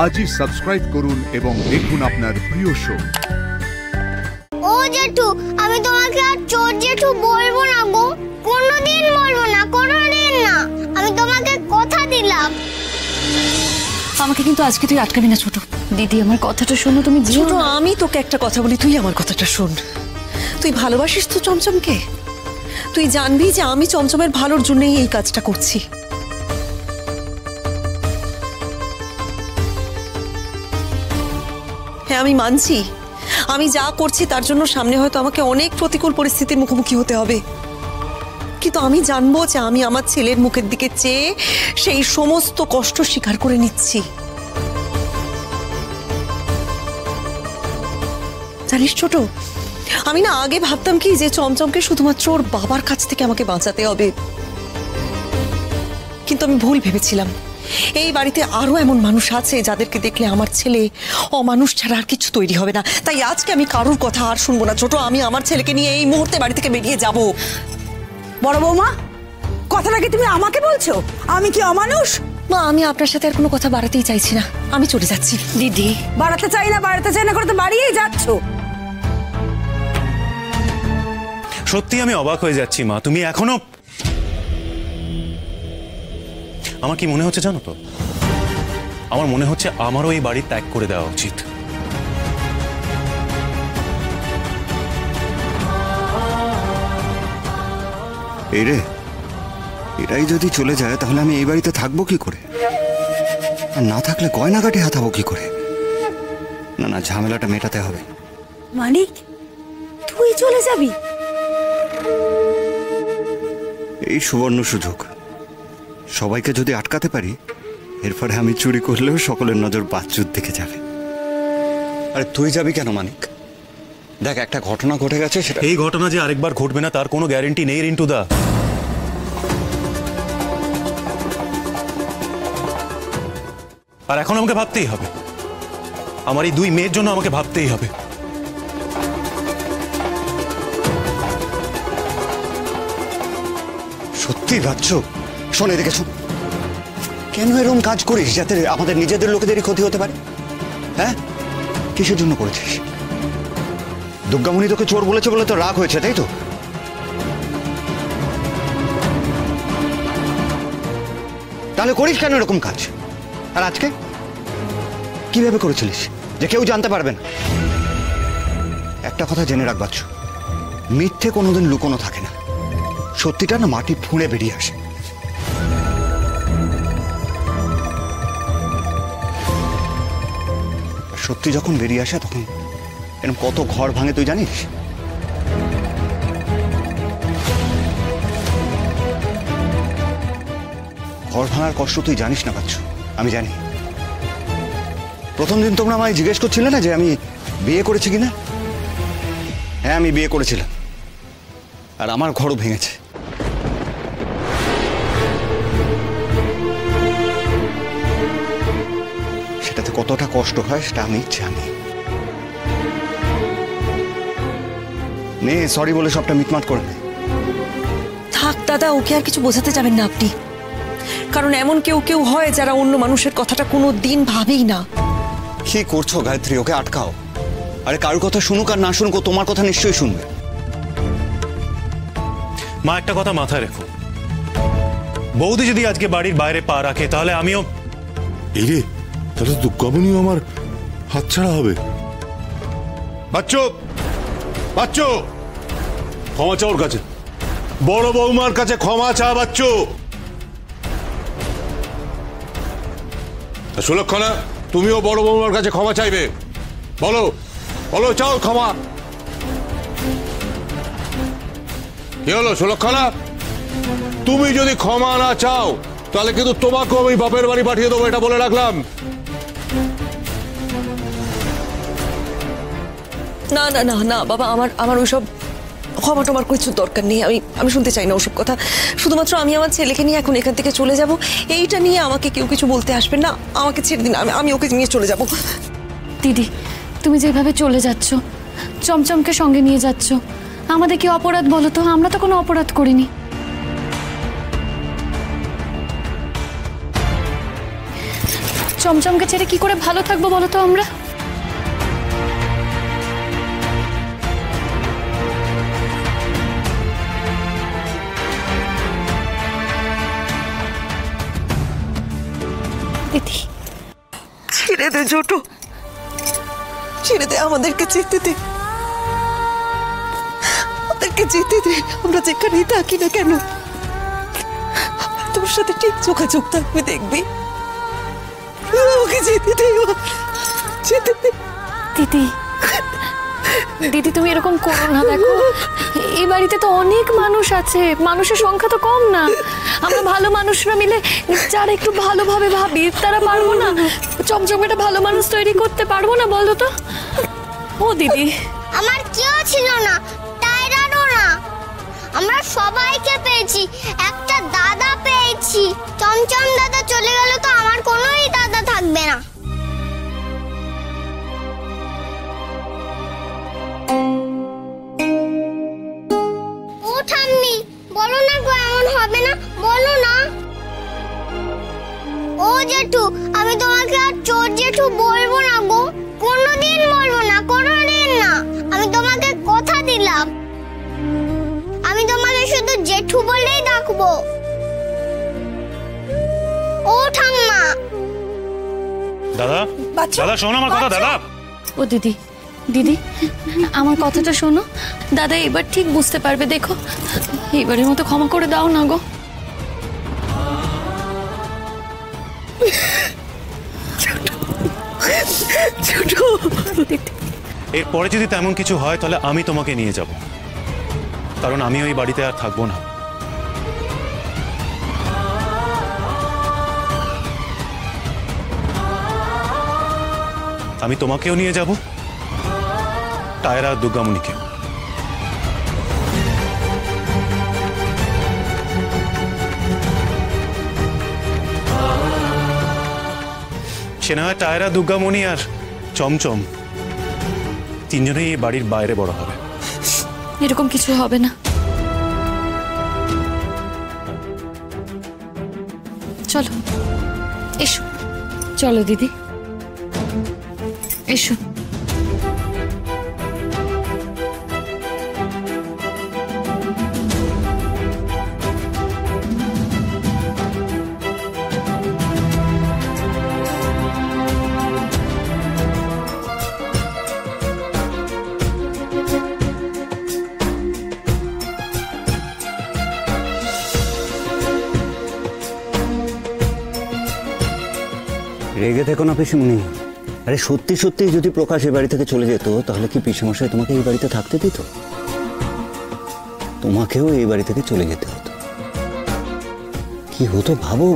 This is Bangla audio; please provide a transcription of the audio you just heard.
আজই সাবস্ক্রাইব করুন এবং দেখুন আপনার প্রিয় শো। ও জেঠু, আমি তোমাকে আর চোর জেঠু বলবো না গো, কোনোদিন বলবো না, কোনোদিন না, আমি তোমাকে কথা দিলাম। আমাকে কিন্তু আজকে তুই আটকাবি না ছোট। দিদি আমার কথাটা শোনো তুমি। ছোট, আমি তোকে একটা কথা বলি, তুই আমার কথাটা শোন। তুই ভালোবাসিস তো চমচমকে, তুই জানবি যে আমি চমচমের ভালোর জন্যই এই কাজটা করছি। হ্যাঁ আমি মানছি, আমি যা করছি তার জন্য সামনে হয়তো আমাকে অনেক প্রতিকূল পরিস্থিতির মুখোমুখি হতে হবে, কিন্তু আমি জানবো যে আমি আমার ছেলের মুখের দিকে চেয়ে সেই সমস্ত কষ্ট স্বীকার করে নিচ্ছি। জানিস ছোট, আমি না আগে ভাবতাম কি যে চমচমকে শুধুমাত্র ওর বাবার কাছ থেকে আমাকে বাঁচাতে হবে, কিন্তু আমি ভুল ভেবেছিলাম। এই বাড়িতে আরো এমন মানুষ আছে যাদেরকে দেখলে আমার ছেলে অমানুষ ছাড়া আর কিছু তৈরি হবে না। তাই আজকে আমি কারোর কথা আর শুনবো না ছোট, আমি আমার ছেলেকে নিয়ে এই মুহূর্তে বাড়ি থেকে বেরিয়ে যাব। বড় বৌমা, কথাটা কি তুমি আমাকে বলছো? আমি কি অমানুষ? মা, আমি আপনার সাথে আর কোনো কথা বাড়াতেই চাইছি না, আমি চলে যাচ্ছি। দিদি বাড়াতে চাই না করে তো বাড়িয়েই যাচ্ছ। সত্যি আমি অবাক হয়ে যাচ্ছি মা, তুমি এখনো। আমার কি মনে হচ্ছে জানো তো, আমার মনে হচ্ছে আমারও এই বাড়ি ত্যাগ করে দেওয়া উচিত। এই রে, এটাই যদি চলে যায় তাহলে আমি এই বাড়িতে থাকবো কি করে? আর না থাকলে গয়নাগাটি হাতাবো কি করে? না না, ঝামেলাটা মেটাতে হবে। মানিক, তুই চলে যাবি? এই সুবর্ণ সুযোগ, সবাইকে যদি আটকাতে পারি, এরপরে আমি চুরি করলেও সকলের নজর বাচ্চুর দিকে যাবে। আরে তুই যাবি কেন মানিক? দেখ, একটা ঘটনা ঘটে গেছে, সেটা এই ঘটনা যে আরেকবার ঘটবে না তার কোনো গ্যারান্টি নেই রিন্টু দা। আর এখন আমাকে ভাবতেই হবে, আমার এই দুই মেয়ের জন্য আমাকে ভাবতেই হবে। সত্যি বাচ্চু, শোন এদিকে শোন। কেন এরকম কাজ করিস যাতে আমাদের নিজেদের লোকেদেরই ক্ষতি হতে পারে? হ্যাঁ, কিসের জন্য করেছিস? দুর্গামণি তোকে চোর বলেছে বলে তো রাগ হয়েছে, তাই তো? তাহলে করিস কেন এরকম কাজ? আর আজকে কিভাবে করেছিলিস যে কেউ জানতে পারবে না? একটা কথা জেনে রাখ বাচ্চু, মিথ্যে কোনোদিন লুকোনো থাকে না, সত্যিটা না মাটি ফুঁড়ে বেরিয়ে আসে। সত্যি যখন বেরিয়ে আসে তখন এরকম কত ঘর ভাঙে তুই জানিস? ঘর ভাঙার কষ্ট তুই জানিস না বাচ্চু, আমি জানি। প্রথম দিন তোমরা আমায় জিজ্ঞেস করছিলে না যে আমি বিয়ে করেছি কিনা? হ্যাঁ, আমি বিয়ে করেছিলাম, আর আমার ঘরও ভেঙেছে। সেটাতে কতটা কষ্ট হয় সেটা আমি জানি। নে, সরি বলে সবটা মিটমাট করে নে। থাক দাদা, ওকে আর কিছু বোঝাতে যাবেন না আপনি, কারণ এমন কেউ কেউ হয় যারা অন্য মানুষের কথাটা কোনো দিন ভাবেই না। কি করছো গায়ত্রী? ওকে আটকাও। আরে কারোর কথা শুনুক আর না শুনুক, ও তোমার কথা নিশ্চয়ই শুনবে। মা, একটা কথা মাথায় রেখো, বৌদি যদি আজকে বাড়ির বাইরে পা রাখে তাহলে আমিও। এই রে, তাহলে দুর্গামণিও আমার হাতছাড়া হবে। বাচ্চু, বাচ্চু, ক্ষমা চা ওর কাছে, বড় বৌমার কাছে ক্ষমা চা বাচ্চু। সুলক্ষণা, তুমিও বড় বৌমার কাছে ক্ষমা চাইবে। বলো বলো, চাও ক্ষমা। কি হলো সুলক্ষণা? তুমি যদি ক্ষমা না চাও তাহলে কিন্তু তোমাকেও আমি বাপের বাড়ি পাঠিয়ে দেবো, এটা বলে রাখলাম। না না না না বাবা, আমার ওইসব ক্ষমা টমার কিছু দরকার নেই, আমি শুনতে চাই না ওসব কথা। শুধুমাত্র আমি আমার ছেলেকে নিয়ে এখন এখান থেকে চলে যাব, এইটা নিয়ে আমাকে কেউ কিছু বলতে আসবেন না। আমাকে ছেড়ে দিন, আমি ওকে নিয়ে চলে যাব। দিদি, তুমি যেভাবে চলে যাচ্ছ, চমচমকে সঙ্গে নিয়ে যাচ্ছ, আমাদের কি অপরাধ বলো তো? আমরা তো কোনো অপরাধ করিনি। চমচমকে ছেড়ে কি করে ভালো থাকবো বলো তো আমরা? দিদি, ছেড়ে দে ছোট, ছেড়ে দে, আমাদেরকে যেতে দে, আমাদেরকে যেতে দে। আমরা যেখানেই থাকি না কেন তোর সাথে ঠিক যোগাযোগ থাকবে, দেখবি। আমাকে যেতে দে, যেতে দে। দিদি, দিদি তুমি এরকম করো না। দেখো এই বাড়িতে তো অনেক মানুষ আছে, মানুষের সংখ্যা তো কম না। আমরা ভালো মানুষরা মিলে যারা একটু ভালোভাবে ভাবি তারা পারবো না চমচমেটা ভালো মানুষ তৈরি করতে? পারবো না বলো তো? ও দিদি, আমার কেউ ছিল না, টায়রারও না। আমরা সবাইকে পেয়েছি, একটা দাদা পেয়েছি। চমচম দাদা চলে গেল তো আমার কোনোই দাদা থাকবে না। ও ঠাম্মি, বলো না গো, এমন হবে না, বলো না। ও জেঠু, আমি তোমাকে আর চোর জেঠু বলবো না গো, কোনোদিন বলবো না, কোনোদিন না। আমি তোমাকে কথা দিলাম, আমি তোমাকে শুধু জেঠু বলেই ডাকবো। ও ঠাম্মা। দাদা, দাদা শোনো আমার কথা। দাদা, ও দিদি, দিদি আমার কথাটা শোনো। দাদা এবার ঠিক বুঝতে পারবে, দেখো এবারের মতো ক্ষমা করে দাও না গো। এরপরে যদি তেমন কিছু হয় তাহলে আমি তোমাকে নিয়ে যাব, কারণ আমি ওই বাড়িতে আর থাকবো না। আমি তোমাকেও নিয়ে যাব, টায়রা আর দুর্গামণিকেও। সে না হয় টায়রা, দুর্গামণি আর চমচম তিনজনেই এই বাড়ির বাইরে বড় হবে। এরকম কিছু হবে না। চলো, এসো, চলো দিদি, এসো। রেগে থেকো না পিসিমণি। আরে সত্যি সত্যি যদি প্রকাশ এই বাড়ি থেকে চলে যেত তাহলে কি পিসেমশাই তোমাকে এই বাড়িতে থাকতে দিত? তোমাকেও এই বাড়ি থেকে চলে যেতে হতো। কি হতো ভাবো।